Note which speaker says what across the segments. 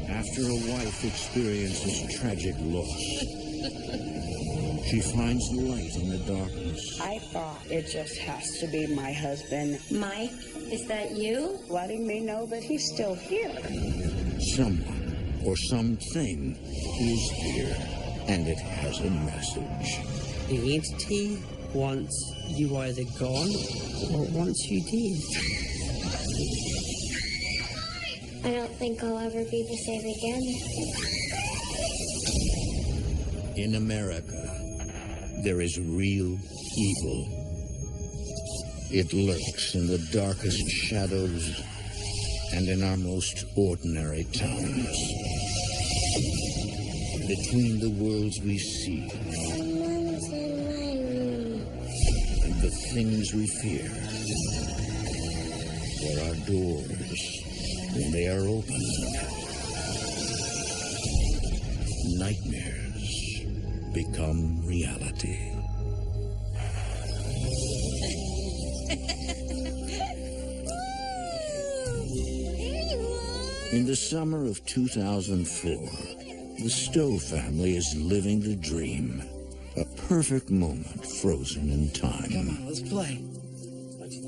Speaker 1: After a wife experiences tragic loss, she finds light in the darkness.
Speaker 2: I thought it just has to be my husband.
Speaker 3: Mike, is that you?
Speaker 2: Letting me know that he's still here.
Speaker 1: Someone or something is here, and it has a message.
Speaker 4: The entity wants you either gone or wants you dead.
Speaker 3: I don't think I'll ever be the same again.
Speaker 1: In America, there is real evil. It lurks in the darkest shadows and in our most ordinary towns. Between the worlds we see
Speaker 3: Someone's in my room.
Speaker 1: and the things we fear, there are doors. When they are opened, nightmares become reality. In the summer of 2004, the Stowe family is living the dream. A perfect moment frozen in time.
Speaker 4: Come on, let's play.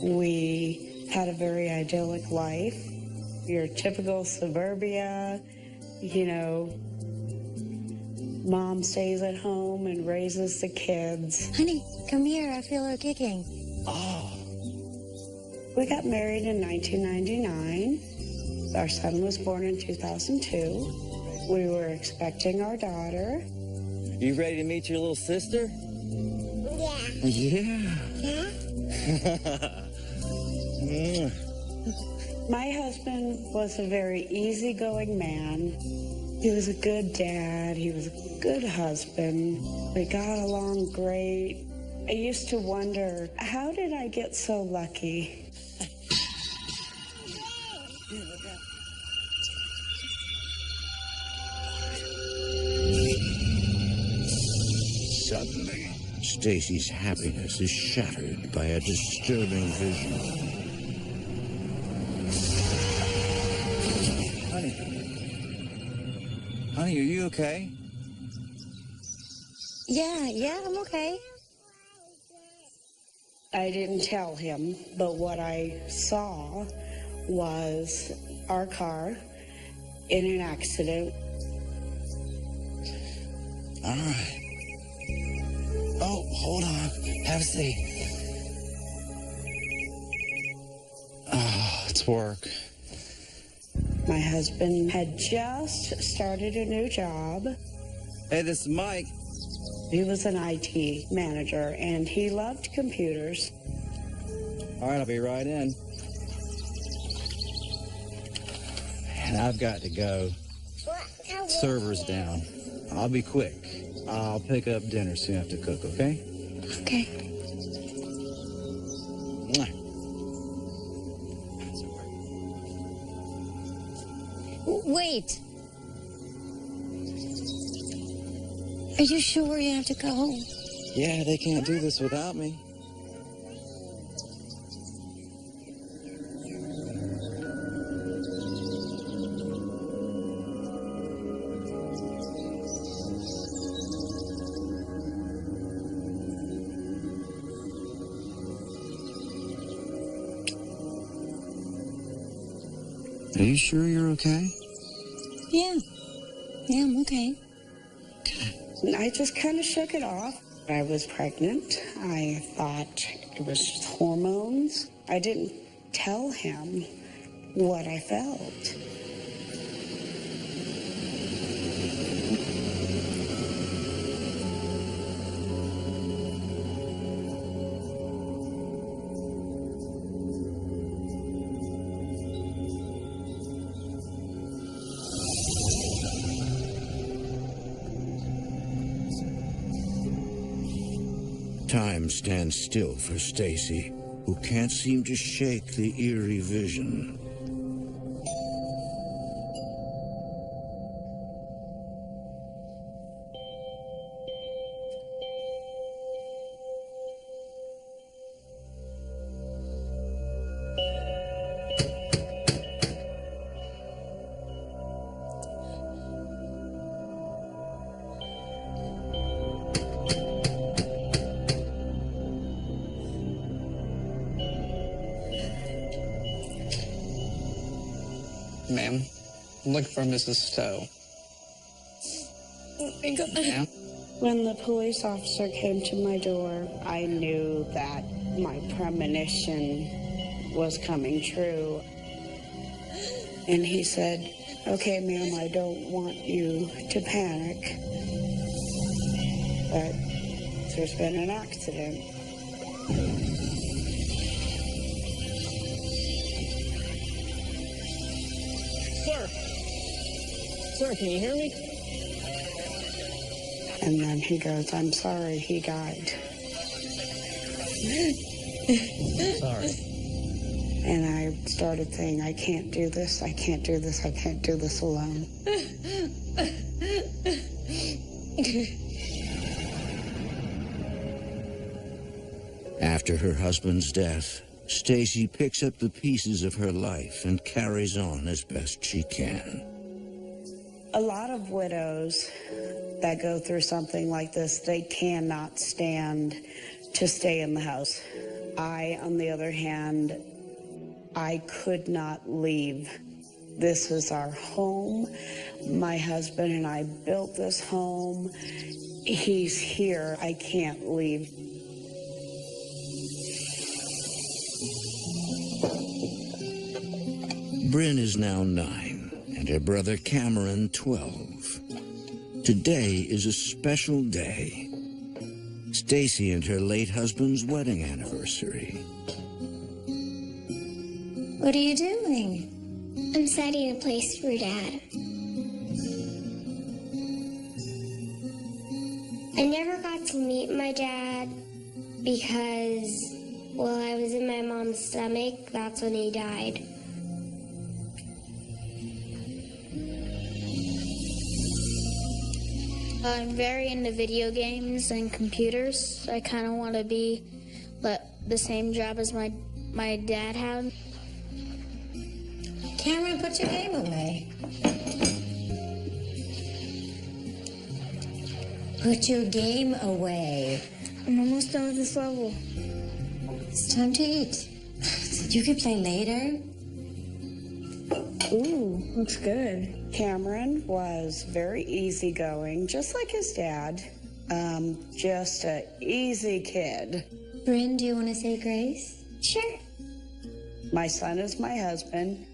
Speaker 2: We had a very idyllic life. Your typical suburbia, you know, mom stays at home and raises the kids.
Speaker 3: Honey, come here. I feel her kicking.
Speaker 4: Oh.
Speaker 2: We got married in 1999. Our son was born in 2002. We were expecting our daughter.
Speaker 5: You ready to meet your little sister?
Speaker 3: Yeah.
Speaker 5: Yeah.
Speaker 3: Yeah?
Speaker 2: My husband was a very easygoing man. He was a good dad. He was a good husband. We got along great. I used to wonder, how did I get so lucky?
Speaker 1: Suddenly, Stacy's happiness is shattered by a disturbing vision.
Speaker 5: Honey, are you okay?
Speaker 3: Yeah, I'm okay.
Speaker 2: I didn't tell him, but what I saw was our car in an accident.
Speaker 5: All right. Oh, hold on. Have a seat. Oh, it's work.
Speaker 2: My husband had just started a new job.
Speaker 5: Hey, this is Mike.
Speaker 2: He was an IT manager, and he loved computers.
Speaker 5: All right, I'll be right in. And I've got to go. Server's down. I'll be quick. I'll pick up dinner soon after cook, okay?
Speaker 3: Okay.
Speaker 5: Mwah.
Speaker 3: Wait. Are you sure you have to go?
Speaker 5: Yeah, they can't do this without me. Are you sure you're okay?
Speaker 3: Yeah. Yeah, I'm okay.
Speaker 2: And I just kind of shook it off. I was pregnant. I thought it was just hormones. I didn't tell him what I felt.
Speaker 1: Time stands still for Stacy, who can't seem to shake the eerie vision.
Speaker 6: Ma'am, I'm looking for Mrs. Stowe. Ma'am?
Speaker 2: When the police officer came to my door, I knew that my premonition was coming true. And he said, "Okay, ma'am, I don't want you to panic, but there's been an accident."
Speaker 6: Sir! Sir, can you hear me?
Speaker 2: And then he goes, "I'm sorry, he died."
Speaker 6: Sorry.
Speaker 2: And I started saying, "I can't do this, I can't do this, I can't do this alone."
Speaker 1: After her husband's death, Stacy picks up the pieces of her life and carries on as best she can.
Speaker 2: A lot of widows that go through something like this, they cannot stand to stay in the house. I, on the other hand, I could not leave. This is our home. My husband and I built this home. He's here. I can't leave.
Speaker 1: Bryn is now 9, and her brother Cameron 12. Today is a special day. Stacy and her late husband's wedding anniversary.
Speaker 3: What are you doing? I'm setting a place for Dad. I never got to meet my dad because while I was in my mom's stomach, that's when he died.
Speaker 7: I'm very into video games and computers. I kind of want to be the same job as my dad had.
Speaker 8: Cameron, put your game away. Put your game away.
Speaker 7: I'm almost done with this level.
Speaker 8: It's time to eat. You can play later.
Speaker 2: Ooh, looks good. Cameron was very easygoing, just like his dad. Just an easy kid.
Speaker 8: Bryn, do you want to say grace?
Speaker 3: Sure.
Speaker 2: My son is my husband,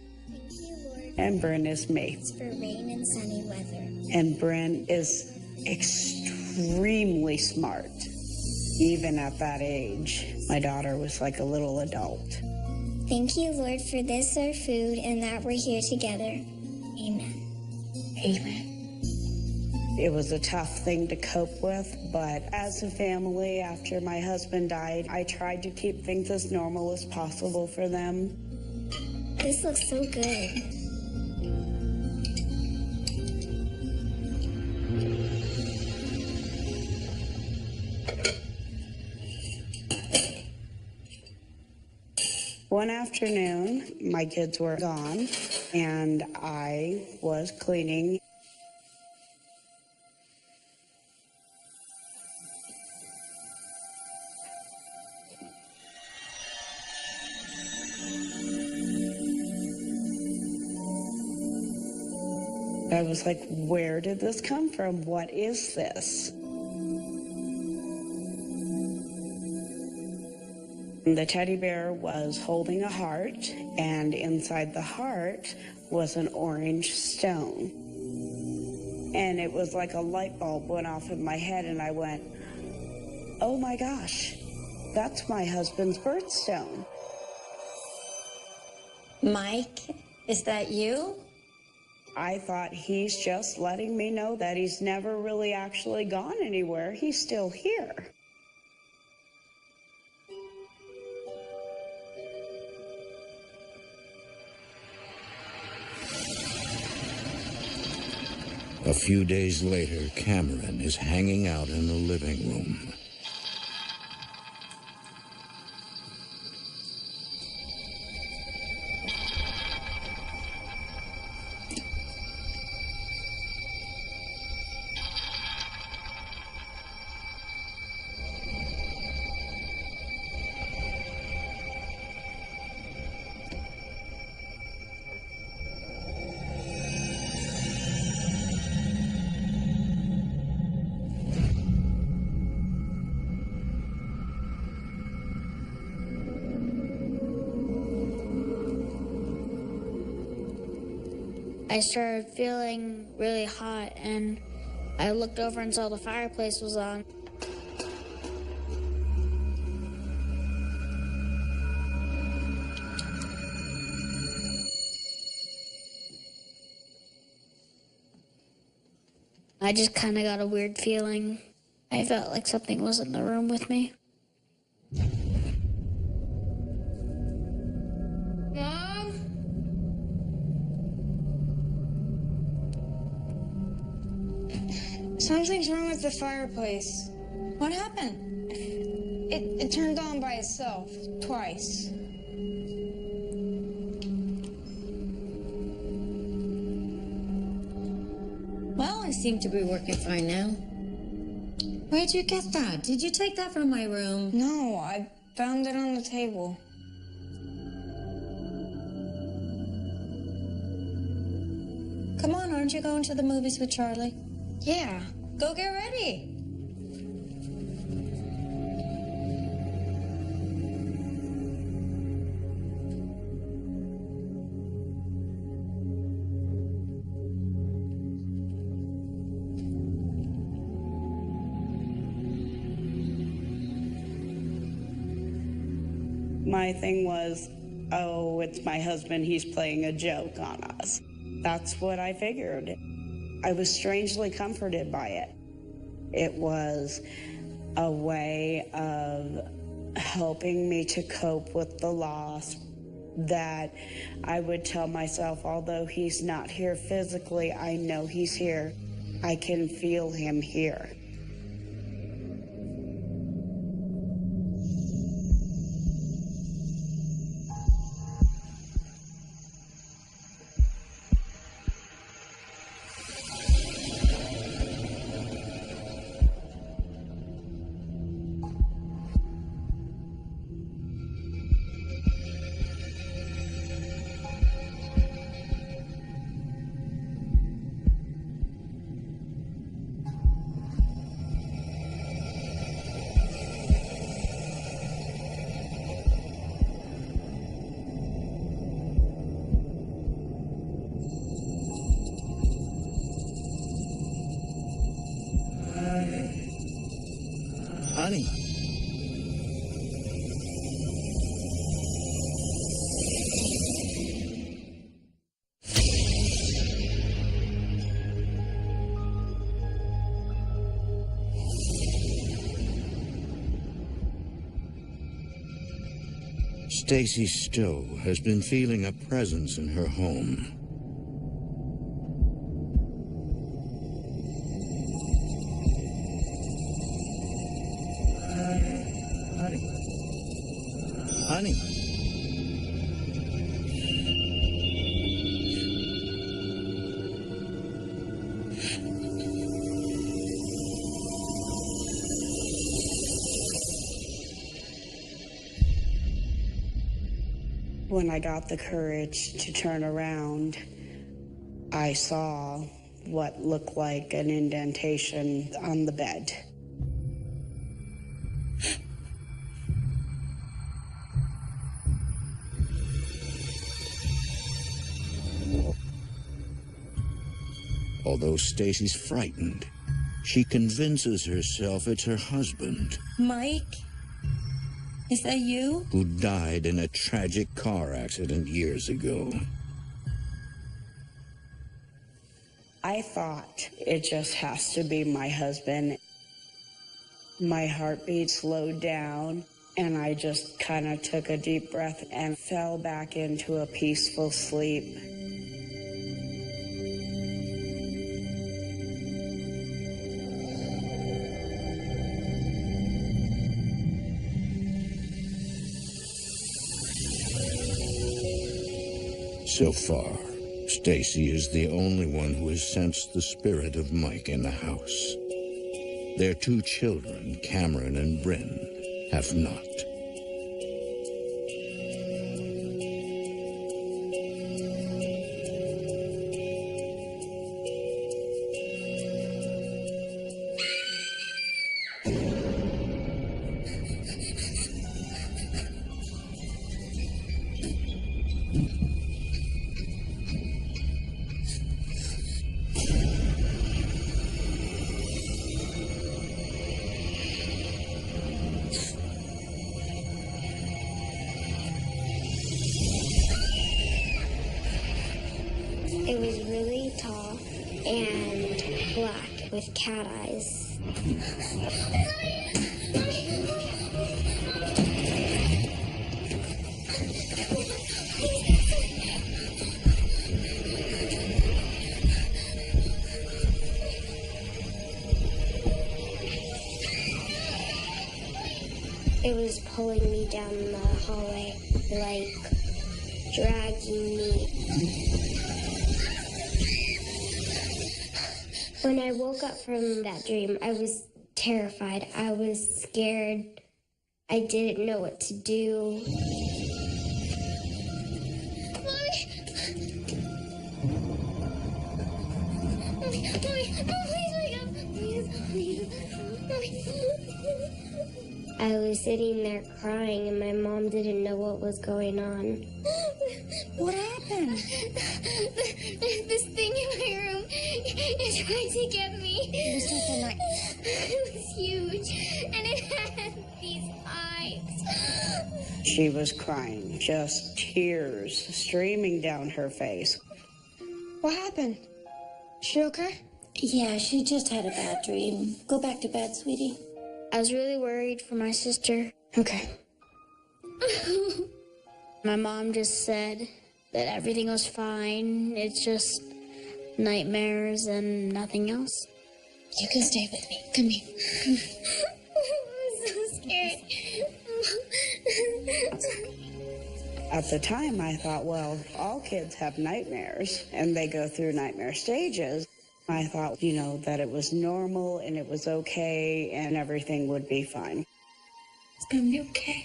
Speaker 2: and Bryn is me.
Speaker 3: It's for rain and sunny weather.
Speaker 2: And Bryn is extremely smart. Even at that age, my daughter was like a little adult.
Speaker 3: Thank you, Lord, for this, our food, and that we're here together. Amen.
Speaker 2: Amen. It was a tough thing to cope with, but as a family, after my husband died, I tried to keep things as normal as possible for them.
Speaker 3: This looks so good.
Speaker 2: One afternoon, my kids were gone, and I was cleaning. I was like, where did this come from? What is this? The teddy bear was holding a heart, and inside the heart was an orange stone. And it was like a light bulb went off in my head, and I went, oh my gosh, that's my husband's birthstone.
Speaker 8: Mike, is that you?
Speaker 2: I thought he's just letting me know that he's never really actually gone anywhere. He's still here.
Speaker 1: A few days later, Cameron is hanging out in the living room.
Speaker 7: I started feeling really hot, and I looked over and saw the fireplace was on. I just kind of got a weird feeling. I felt like something was in the room with me. Mom?
Speaker 9: Something's wrong with the fireplace.
Speaker 8: What happened?
Speaker 9: It turned on by itself, twice.
Speaker 8: Well, I seem to be working fine now. Where'd you get that? Did you take that from my room?
Speaker 9: No, I found it on the table.
Speaker 8: Come on, aren't you going to the movies with Charlie?
Speaker 9: Yeah.
Speaker 8: Go get ready.
Speaker 2: My thing was, oh, it's my husband, he's playing a joke on us. That's what I figured. I was strangely comforted by it. It was a way of helping me to cope with the loss, that I would tell myself, although he's not here physically, I know he's here. I can feel him here.
Speaker 1: Honey. Stacy Stowe has been feeling a presence in her home. Honey.
Speaker 2: When I got the courage to turn around, I saw what looked like an indentation on the bed.
Speaker 1: Although Stacy's frightened, she convinces herself it's her husband.
Speaker 8: Mike? Is that you?
Speaker 1: Who died in a tragic car accident years ago.
Speaker 2: I thought it just has to be my husband. My heartbeat slowed down, and I just kind of took a deep breath and fell back into a peaceful sleep.
Speaker 1: So far, Stacy is the only one who has sensed the spirit of Mike in the house. Their two children, Cameron and Bryn, have not.
Speaker 3: It was really tall and black with cat eyes. It was pulling me down the hallway, like dragging me. When I woke up from that dream, I was terrified. I was scared. I didn't know what to do. I was sitting there crying, and my mom didn't know what was going on.
Speaker 8: What happened?
Speaker 3: This thing in my room is trying to get me.
Speaker 8: It was just a night.
Speaker 3: It was huge, and it had these eyes.
Speaker 2: She was crying, just tears streaming down her face.
Speaker 9: What happened? She okay?
Speaker 8: Yeah, she just had a bad dream. Go back to bed, sweetie.
Speaker 7: I was really worried for my sister.
Speaker 9: Okay.
Speaker 7: My mom just said that everything was fine. It's just nightmares and nothing else.
Speaker 8: You can stay with me. Come here.
Speaker 3: I'm so scared.
Speaker 2: At the time, I thought, well, all kids have nightmares, and they go through nightmare stages. I thought, that it was normal and it was okay and everything would be fine.
Speaker 8: It's gonna be okay.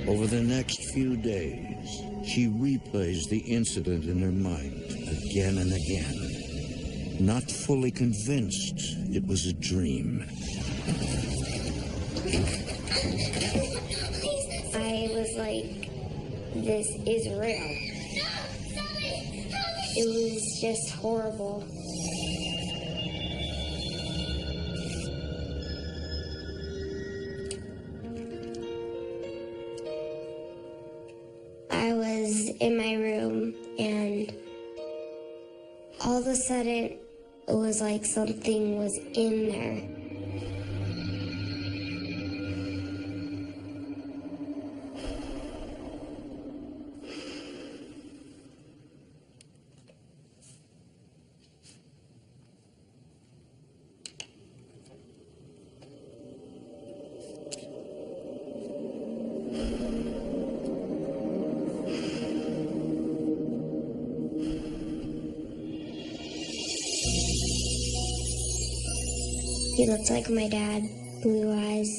Speaker 1: Over the next few days, she replays the incident in her mind again and again, not fully convinced it was a dream.
Speaker 3: I was like, this is real. It was just horrible. I was in my room, and all of a sudden, it was like something was in there. He looked like my dad. Blue eyes,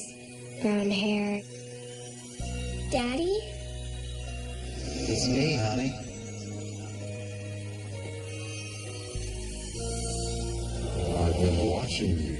Speaker 3: brown hair. Daddy?
Speaker 5: It's me, honey.
Speaker 10: I've been watching you.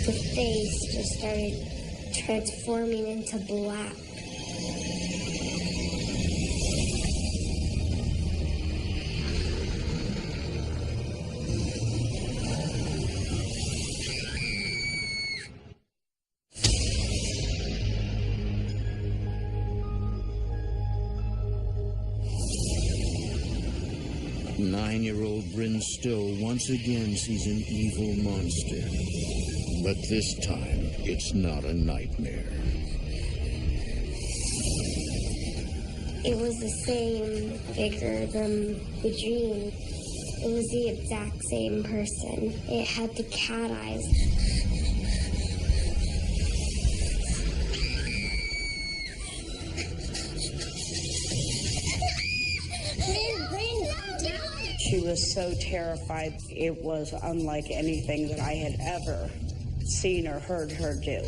Speaker 3: The face just started transforming into black.
Speaker 1: Nine-year-old Bryn Stowe once again sees an evil monster. But this time, it's not a nightmare.
Speaker 3: It was the same figure than the dream. It was the exact same person. It had the cat eyes.
Speaker 2: She was so terrified. It was unlike anything that I had ever seen or heard her do.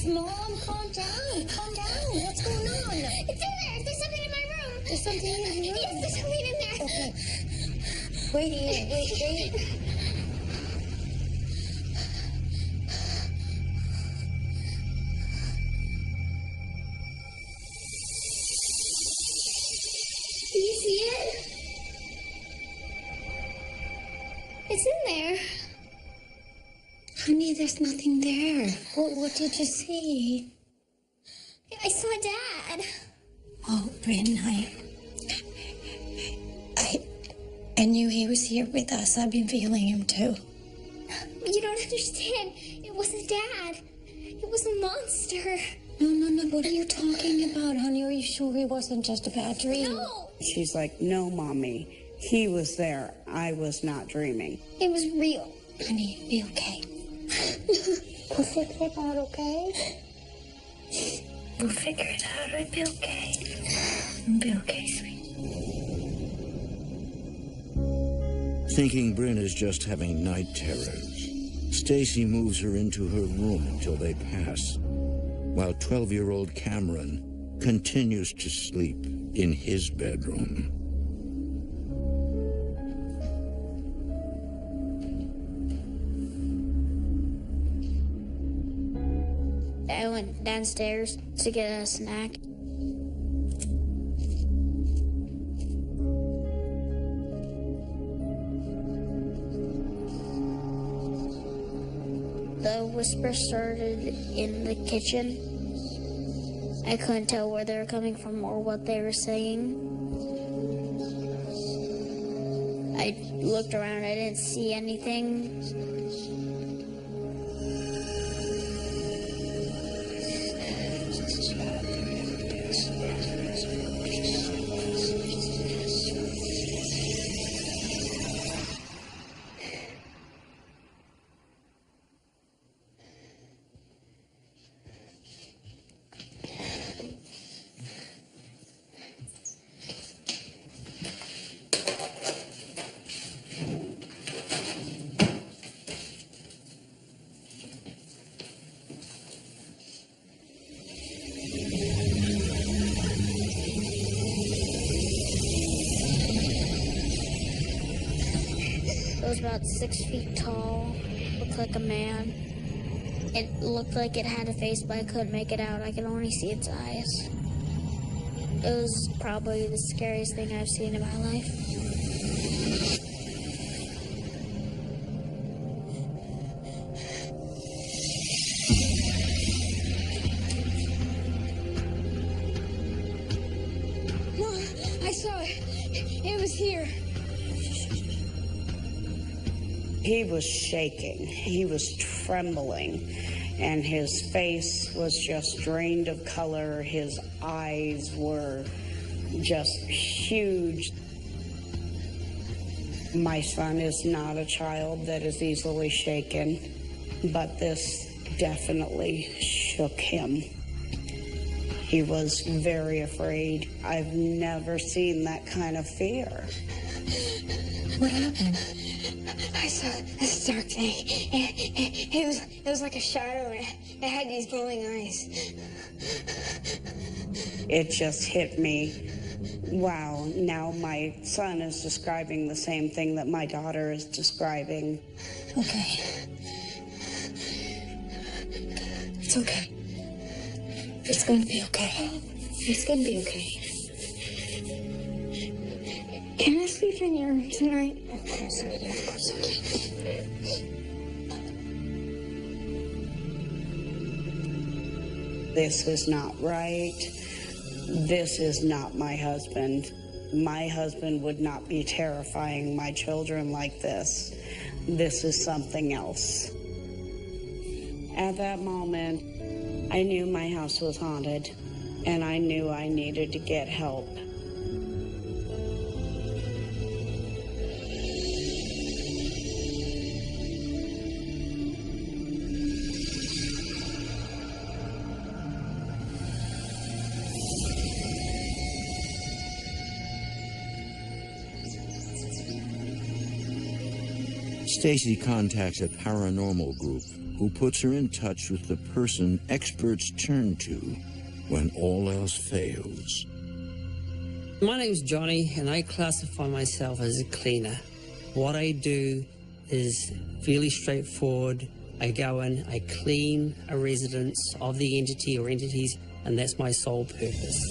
Speaker 8: Mom, calm down. Calm down. What's going on?
Speaker 3: It's in there. There's something in my room.
Speaker 8: There's something in your room?
Speaker 3: Yes, there's something in there.
Speaker 8: Okay. Wait.
Speaker 3: It's in there.
Speaker 8: Honey, there's nothing there. What did you see?
Speaker 3: I saw Dad.
Speaker 8: Oh, Bryn, I knew he was here with us. I've been feeling him too.
Speaker 3: You don't understand. It wasn't Dad. It was a monster.
Speaker 8: No. What are you talking about, honey? Are you sure it wasn't just a bad dream?
Speaker 3: No.
Speaker 2: She's like, no, Mommy. He was there. I was not dreaming.
Speaker 3: It was real.
Speaker 8: Honey, be okay.
Speaker 3: We'll figure it out, okay?
Speaker 8: We'll figure it out. I'll be okay. I'll be okay, sweet.
Speaker 1: Thinking Bryn is just having night terrors, Stacy moves her into her room until they pass, while 12-year-old Cameron continues to sleep in his bedroom.
Speaker 7: I went downstairs to get a snack. The whisper started in the kitchen. I couldn't tell where they were coming from or what they were saying. I looked around, I didn't see anything. It was about 6 feet tall, looked like a man. It looked like it had a face, but I couldn't make it out. I could only see its eyes. It was probably the scariest thing I've seen in my life.
Speaker 9: Mom, I saw it. It was here.
Speaker 2: He was shaking. He was trembling. And his face was just drained of color. His eyes were just huge. My son is not a child that is easily shaken, but this definitely shook him. He was very afraid. I've never seen that kind of fear.
Speaker 8: What happened?
Speaker 9: I saw this dark thing. It was like a shadow. It had these glowing eyes.
Speaker 2: It just hit me. Wow, now my son is describing the same thing that my daughter is describing.
Speaker 8: Okay. It's okay. It's going to be okay. It's going to be okay.
Speaker 9: Can I sleep in your room tonight?
Speaker 8: Of course, sweetie. Of course I can.
Speaker 2: This is not right. This is not my husband. My husband would not be terrifying my children like this. This is something else. At that moment, I knew my house was haunted, and I knew I needed to get help.
Speaker 1: Stacy contacts a paranormal group who puts her in touch with the person experts turn to when all else fails.
Speaker 4: My name's Johnny, and I classify myself as a cleaner. What I do is fairly straightforward. I go in, I clean a residence of the entity or entities, and that's my sole purpose.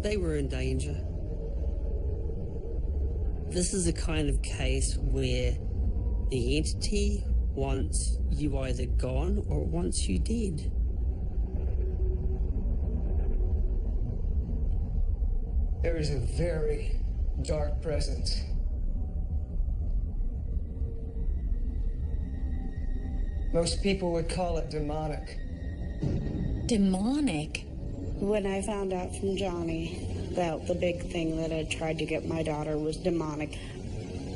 Speaker 4: they were in danger. This is a kind of case where the entity wants you either gone or it wants you dead.
Speaker 6: There is a very dark presence. Most people would call it demonic.
Speaker 8: Demonic?
Speaker 2: When I found out from Johnny that the big thing that had tried to get my daughter was demonic,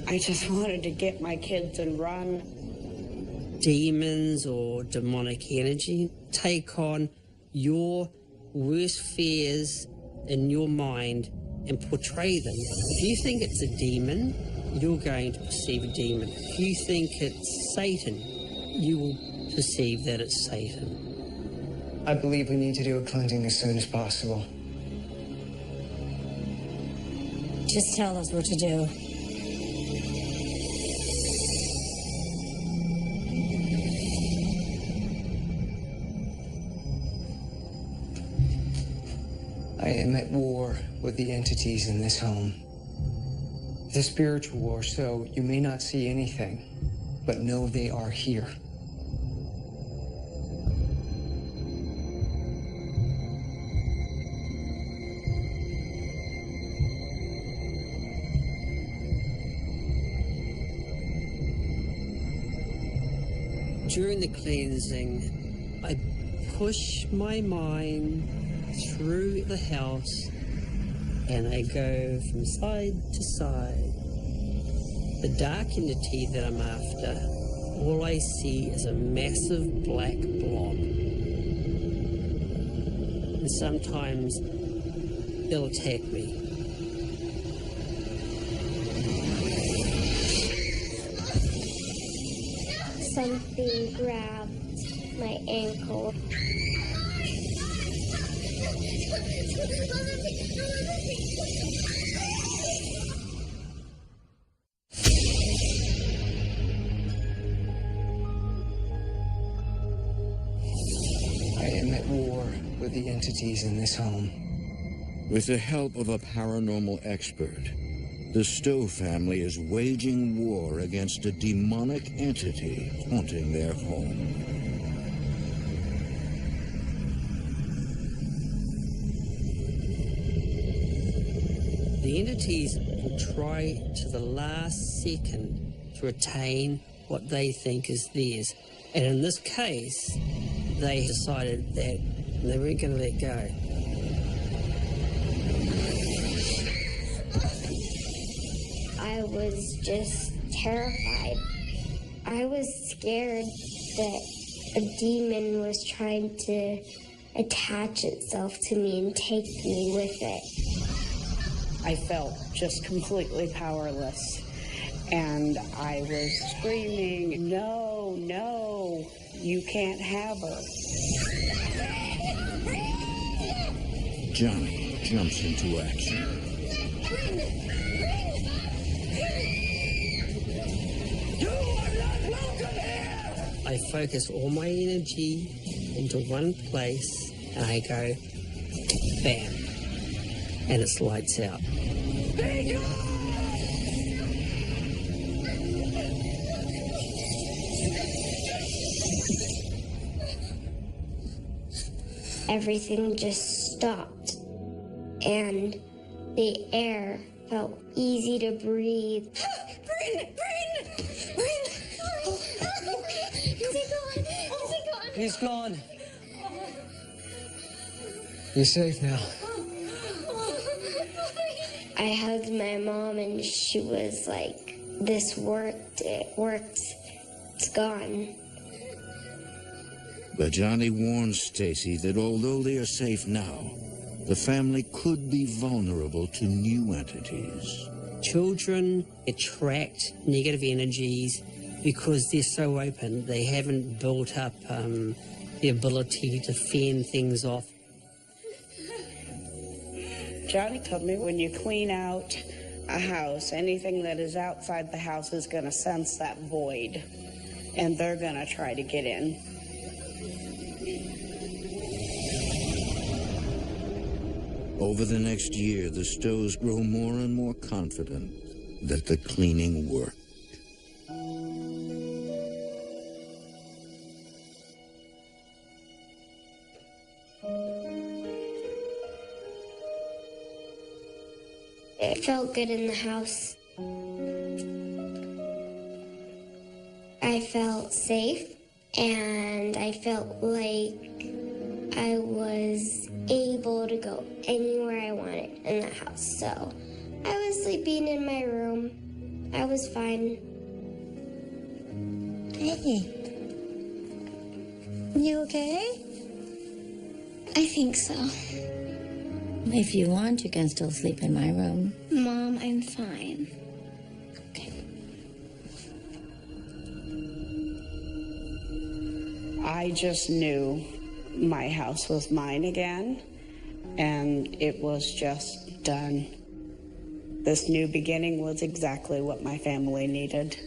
Speaker 2: I just wanted to get my kids and run.
Speaker 4: Demons or demonic energy take on your worst fears in your mind and portray them. If you think it's a demon, you're going to perceive a demon. If you think it's Satan, you will perceive that it's Satan.
Speaker 6: I believe we need to do a cleansing as soon as possible.
Speaker 8: Just tell us what to do.
Speaker 6: I am at war with the entities in this home. It's a spiritual war, so you may not see anything, but know they are here.
Speaker 4: During the cleansing, I push my mind through the house and I go from side to side. The dark entity that I'm after, all I see is a massive black blob. And sometimes they'll attack me.
Speaker 3: Something grabbed my ankle.
Speaker 6: I am at war with the entities in this home.
Speaker 1: With the help of a paranormal expert, the Stowe family is waging war against a demonic entity haunting their home.
Speaker 4: The entities will try to the last second to retain what they think is theirs. And in this case, they decided that they weren't going to let go.
Speaker 3: I was just terrified. I was scared that a demon was trying to attach itself to me and take me with it.
Speaker 2: I felt just completely powerless. And I was screaming, "No, no, you can't have her."
Speaker 1: Johnny jumps into action.
Speaker 4: I focus all my energy into one place and I go, bam, and it's lights out.
Speaker 3: Everything just stopped, and the air felt easy to breathe. Bryn! Is he gone?
Speaker 6: He's gone. You're safe now.
Speaker 3: I hugged my mom, and she was like, "This worked. It worked. It's gone."
Speaker 1: But Johnny warns Stacy that although they are safe now, the family could be vulnerable to new entities.
Speaker 4: Children attract negative energies because they're so open. They haven't built up the ability to fend things off.
Speaker 2: Johnny told me when you clean out a house, anything that is outside the house is going to sense that void, and they're going to try to get in.
Speaker 1: Over the next year, the Stows grow more and more confident that the cleaning worked.
Speaker 3: It felt good in the house. I felt safe, and I felt like I was able to go anywhere I wanted in the house. So I was sleeping in my room. I was fine.
Speaker 8: Hey. You okay?
Speaker 3: I think so.
Speaker 8: If you want, you can still sleep in my room.
Speaker 3: Mom, I'm fine.
Speaker 8: Okay.
Speaker 2: I just knew my house was mine again, and it was just done. This new beginning was exactly what my family needed.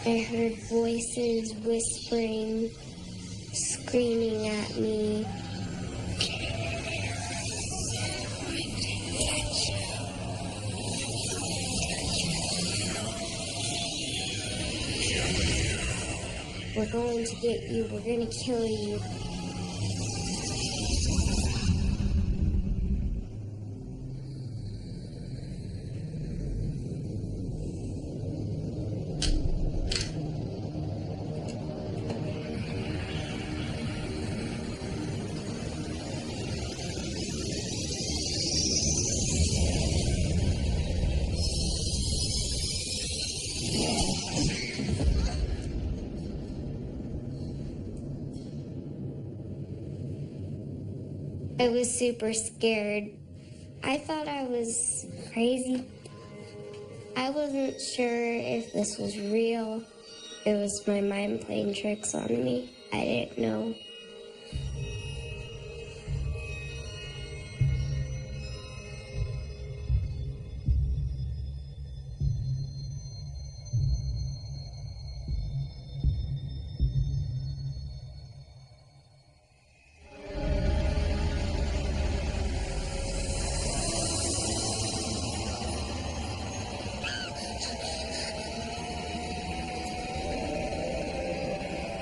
Speaker 3: I heard voices whispering, screaming at me. We're going to get you. We're going to kill you. I was super scared. I thought I was crazy. I wasn't sure if this was real. It was my mind playing tricks on me. I didn't know.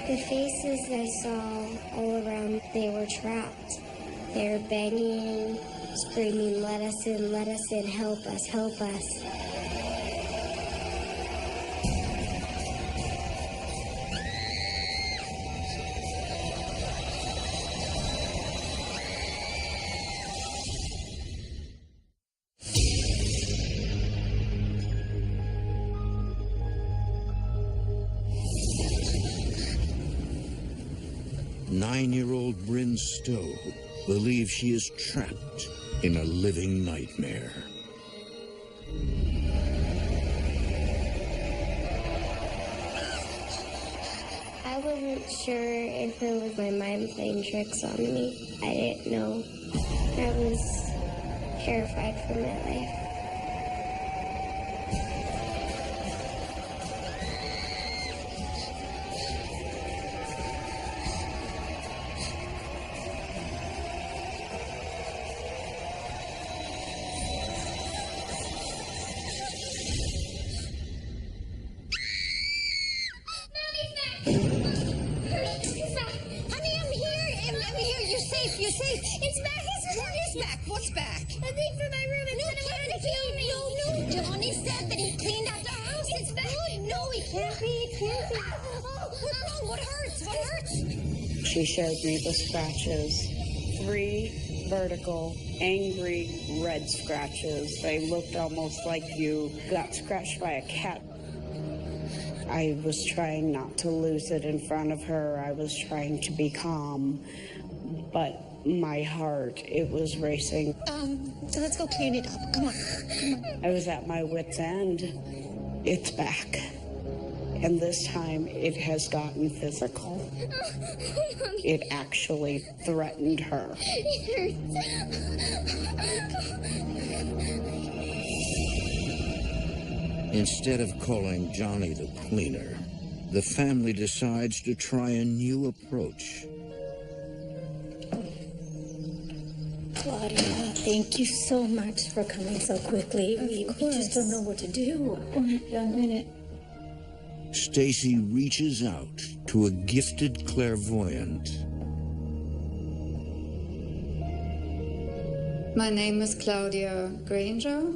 Speaker 3: The faces I saw all around, they were trapped. They were banging, screaming, let us in, help us, help us.
Speaker 1: 9-year-old Bryn Stowe believes she is trapped in a living nightmare.
Speaker 3: I wasn't sure if it was my mind playing tricks on me. I didn't know. I was terrified for my life.
Speaker 11: You're safe. It's back. It's back. What's back?
Speaker 7: I think for my room. And
Speaker 11: No,
Speaker 7: trying to kill me.
Speaker 11: No. Johnny said that he cleaned out the house.
Speaker 7: It's back.
Speaker 11: No, he can't be. It can't be. Oh, what's wrong? What hurts? What hurts?
Speaker 2: She showed me the scratches. 3 vertical, angry red scratches. They looked almost like you got scratched by a cat. I was trying not to lose it in front of her. I was trying to be calm. But my heart, it was racing.
Speaker 11: So let's go clean it up. Come on.
Speaker 2: I was at my wit's end. It's back. And this time it has gotten physical. It actually threatened her.
Speaker 1: Instead of calling Johnny the cleaner, the family decides to try a new approach.
Speaker 8: Claudia, thank you so much for coming so quickly. We just don't know what to do. One minute.
Speaker 1: Stacy reaches out to a gifted clairvoyant.
Speaker 12: My name is Claudia Granger.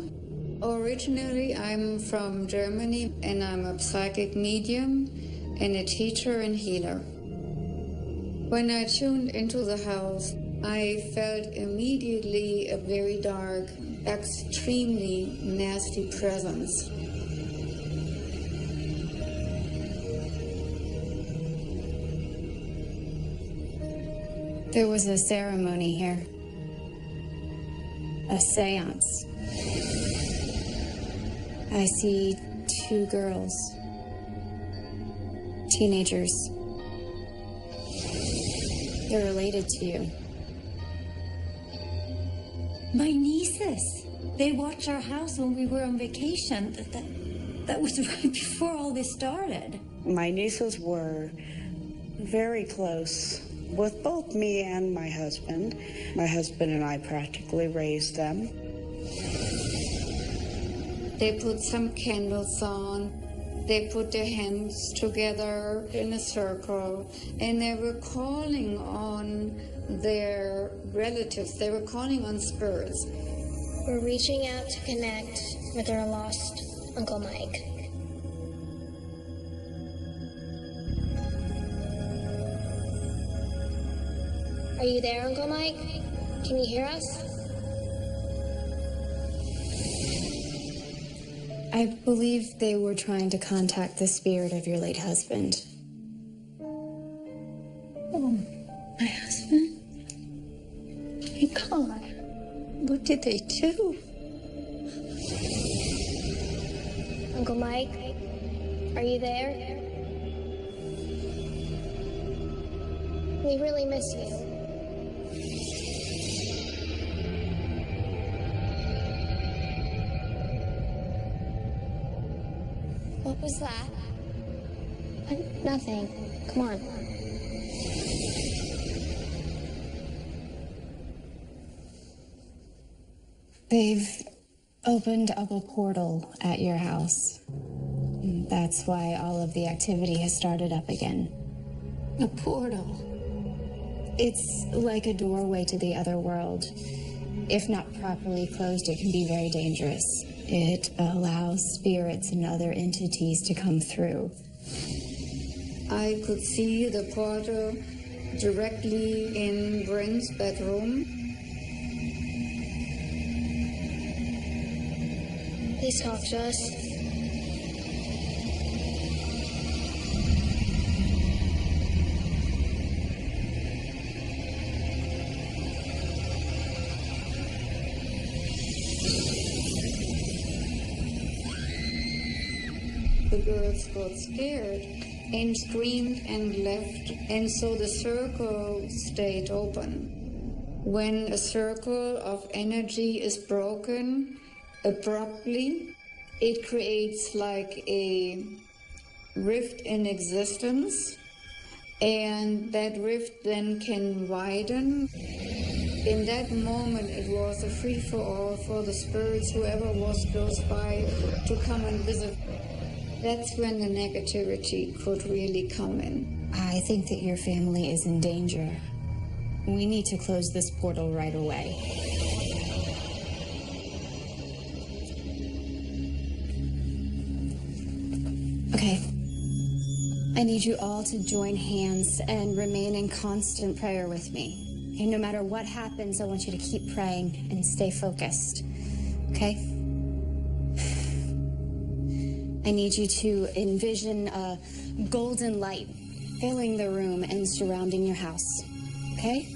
Speaker 12: Originally, I'm from Germany, and I'm a psychic medium and a teacher and healer. When I tuned into the house, I felt immediately a very dark, extremely nasty presence.
Speaker 8: There was a ceremony here. A seance. I see 2 girls. Teenagers. They're related to you. My nieces. They watched our house when we were on vacation. That was right before all this started.
Speaker 2: My nieces were very close with both me and my husband. My husband and I practically raised them.
Speaker 12: They put some candles on. They put their hands together in a circle, and they were calling on their relatives. They were calling on spirits.
Speaker 7: We're reaching out to connect with our lost Uncle Mike. Are you there, Uncle Mike? Can you hear us?
Speaker 8: I believe they were trying to contact the spirit of your late husband.
Speaker 11: Oh, my husband? My God. What did they do?
Speaker 7: Uncle Mike, are you there? We really miss you. What was that? Nothing. Come on.
Speaker 8: They've opened up a portal at your house. That's why all of the activity has started up again.
Speaker 11: A portal?
Speaker 8: It's like a doorway to the other world. If not properly closed, it can be very dangerous. It allows spirits and other entities to come through.
Speaker 12: I could see the portal directly in Bryn's bedroom.
Speaker 7: Please talk to us.
Speaker 12: the girls got scared and screamed and left, and so the circle stayed open. When a circle of energy is broken abruptly, it creates like a rift in existence, and that rift then can widen. In that moment, it was a free-for-all for the spirits, whoever was close by, to come and visit. That's when the negativity could really come in.
Speaker 8: I think that your family is in danger. We need to close this portal right away. Okay. I need you all to join hands and remain in constant prayer with me. Okay, no matter what happens, I want you to keep praying and stay focused. Okay? I need you to envision a golden light filling the room and surrounding your house. Okay?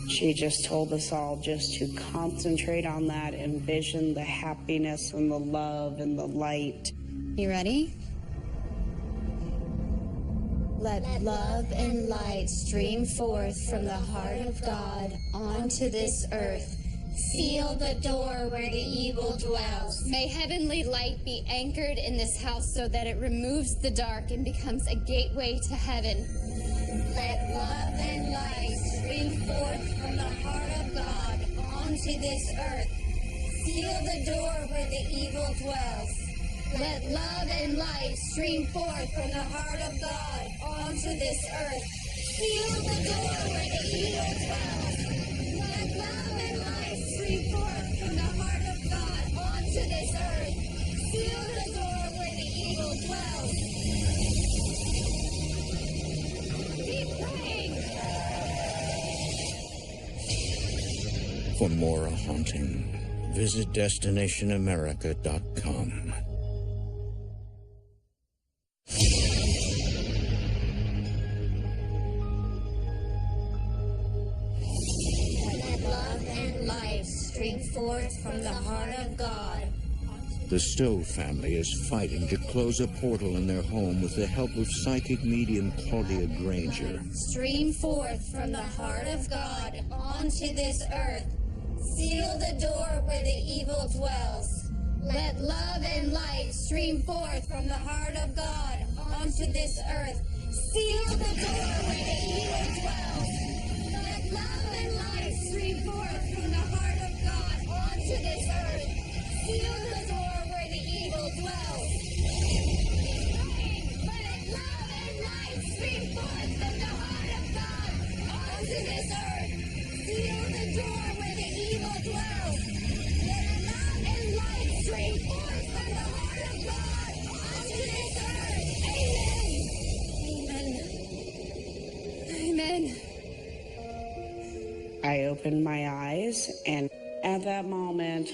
Speaker 2: She just told us all just to concentrate on that, envision the happiness and the love and the light.
Speaker 8: You ready? Let love and light stream forth from the heart of God onto this earth.
Speaker 11: Seal the door where the evil dwells.
Speaker 8: May heavenly light be anchored in this house so that it removes the dark and becomes a gateway to heaven.
Speaker 11: Let love and light stream forth from the heart of God onto this earth. Seal the door where the evil dwells.
Speaker 8: Let love and light stream forth
Speaker 11: from the heart of God onto this earth. Seal the door where the evil dwells. Let love and light stream forth from the heart of God onto this earth. Seal the door where the evil dwells. Keep praying.
Speaker 1: For more haunting, visit DestinationAmerica.com.
Speaker 11: Stream forth from the heart of God.
Speaker 1: The Stowe family is fighting to close a portal in their home with the help of psychic medium Claudia Granger.
Speaker 11: Stream forth from the heart of God onto this earth. Seal the door where the evil dwells. Let love and light stream forth from the heart of God onto this earth. Seal the door where the evil dwells. Let love and light stream forth from the heart of God onto this earth. Seal the door where the evil dwells. Let love and light stream forth from the heart of God onto this earth. Seal the door where the evil dwells. Let love and light stream forth from the heart of God onto this earth. Amen.
Speaker 8: Amen.
Speaker 2: I opened my eyes, and at that moment,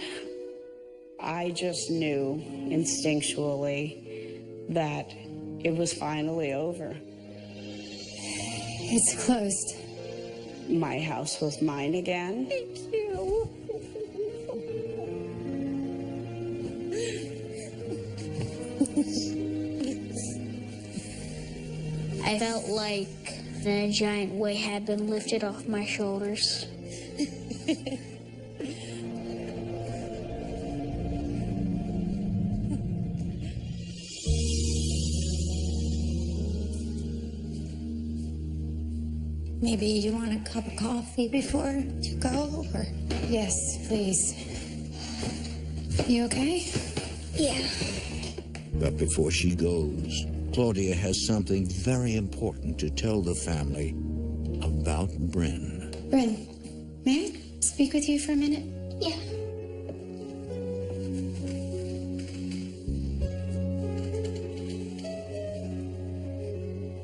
Speaker 2: I just knew instinctually that it was finally over.
Speaker 8: It's closed.
Speaker 2: My house was mine again.
Speaker 11: Thank you. I felt like a giant weight had been lifted off my shoulders. Maybe you want a cup of coffee before you go, or?
Speaker 8: Yes, please. You okay?
Speaker 11: Yeah.
Speaker 1: But before she goes, Claudia has something very important to tell the family about Bryn.
Speaker 8: Bryn, may I speak with you for a minute?
Speaker 11: Yeah.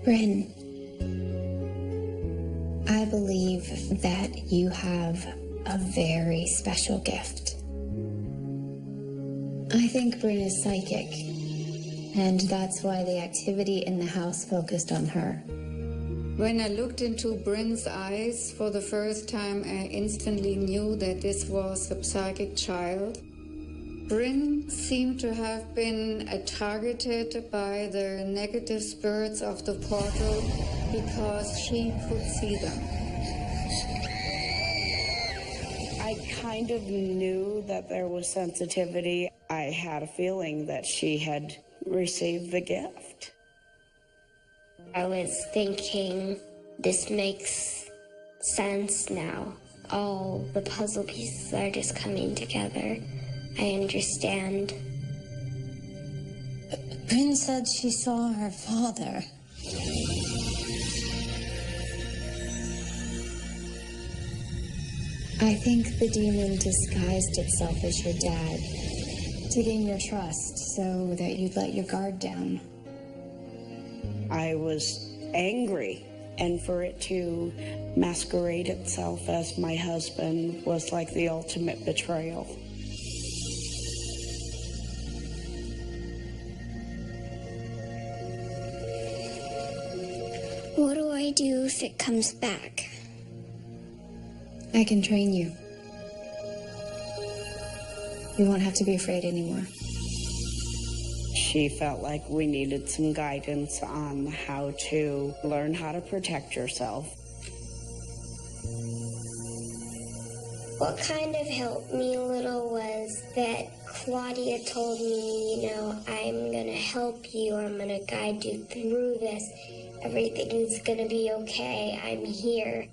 Speaker 8: Bryn, I believe that you have a very special gift. I think Bryn is psychic, and that's why the activity in the house focused on her.
Speaker 12: When I looked into Bryn's eyes for the first time, I instantly knew that this was a psychic child. Bryn seemed to have been targeted by the negative spirits of the portal because she could see them.
Speaker 2: I kind of knew that there was sensitivity. I had a feeling that she had received the gift.
Speaker 3: I was thinking, this makes sense now. All the puzzle pieces are just coming together. I understand.
Speaker 8: Bryn said she saw her father. I think the demon disguised itself as your dad to gain your trust so that you'd let your guard down.
Speaker 2: I was angry, and for it to masquerade itself as my husband was like the ultimate betrayal.
Speaker 3: What do I do if it comes back?
Speaker 8: I can train you. You won't have to be afraid anymore.
Speaker 2: She felt like we needed some guidance on how to learn how to protect yourself.
Speaker 3: What kind of helped me a little was that Claudia told me, I'm going to help you, I'm going to guide you through this. Everything's going to be okay. I'm here.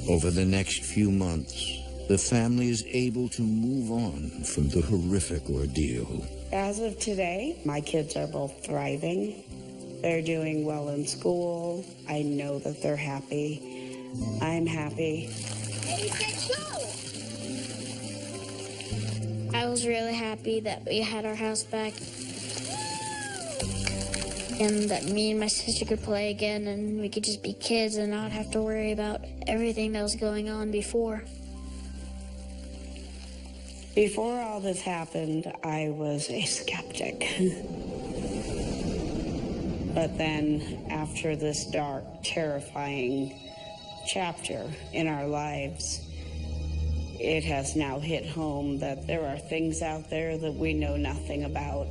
Speaker 1: Over the next few months, the family is able to move on from the horrific ordeal.
Speaker 2: As of today, my kids are both thriving. They're doing well in school. I know that they're happy. I'm happy.
Speaker 7: I was really happy that we had our house back and that me and my sister could play again and we could just be kids and not have to worry about everything that was going on before.
Speaker 2: Before all this happened, I was a skeptic. But then, after this dark, terrifying chapter in our lives, it has now hit home that there are things out there that we know nothing about.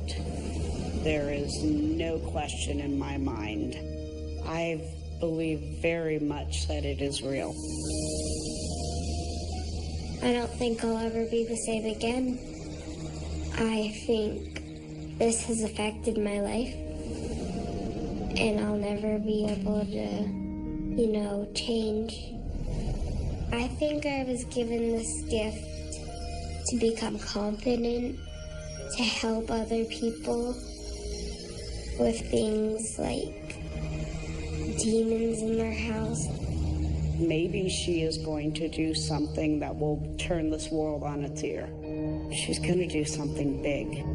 Speaker 2: There is no question in my mind. I believe very much that it is real.
Speaker 3: I don't think I'll ever be the same again. I think this has affected my life, and I'll never be able to, change. I think I was given this gift to become confident, to help other people with things like demons in their house.
Speaker 2: Maybe she is going to do something that will turn this world on its ear. She's going to do something big.